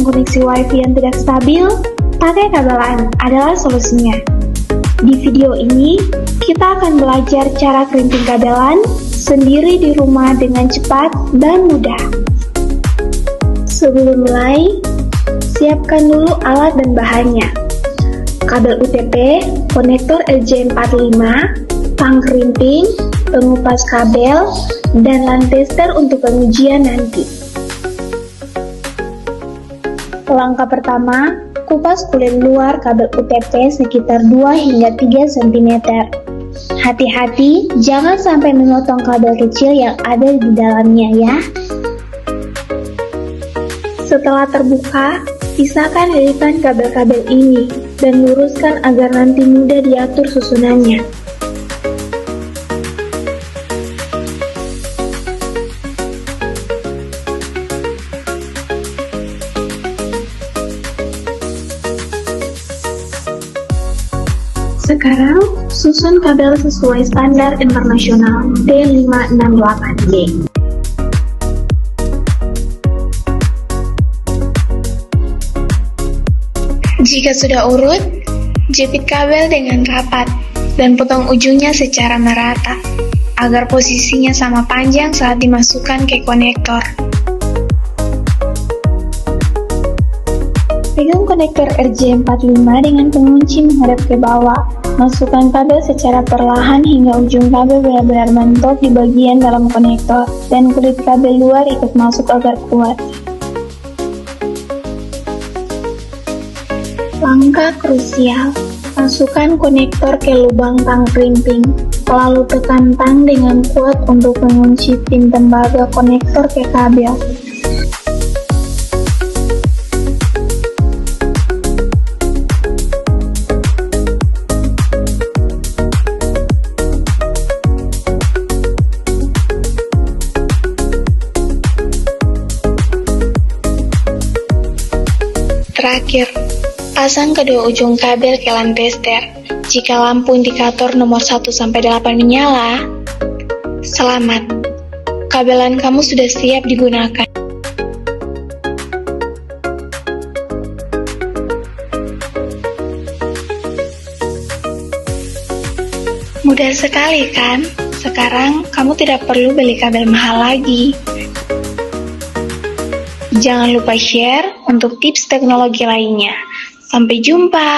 dengan koneksi WiFi yang tidak stabil, pakai kabel LAN adalah solusinya. Di video ini, kita akan belajar cara kerimping kabel LAN sendiri di rumah dengan cepat dan mudah. Sebelum mulai, siapkan dulu alat dan bahannya. Kabel UTP, konektor RJ45, tang kerimping, pengupas kabel, dan LAN tester untuk pengujian nanti. Langkah pertama, kupas kulit luar kabel UTP sekitar 2 hingga 3 cm. Hati-hati, jangan sampai memotong kabel kecil yang ada di dalamnya ya. Setelah terbuka, pisahkan lilitan kabel-kabel ini dan luruskan agar nanti mudah diatur susunannya. Sekarang, susun kabel sesuai standar internasional D568G. Jika sudah urut, jepit kabel dengan rapat dan potong ujungnya secara merata, agar posisinya sama panjang saat dimasukkan ke konektor. Pegang konektor RJ45 dengan pengunci menghadap ke bawah. Masukkan kabel secara perlahan hingga ujung kabel benar-benar mentok di bagian dalam konektor, dan kulit kabel luar ikut masuk agar kuat. Langkah krusial, masukkan konektor ke lubang tang kerimping, lalu tekan tang dengan kuat untuk mengunci pin tembaga konektor ke kabel. Terakhir, pasang kedua ujung kabel ke LAN tester. Jika lampu indikator nomor 1-8 menyala, selamat, kabel LAN kamu sudah siap digunakan. Mudah sekali kan? Sekarang kamu tidak perlu beli kabel mahal lagi. Jangan lupa share untuk tips teknologi lainnya. Sampai jumpa!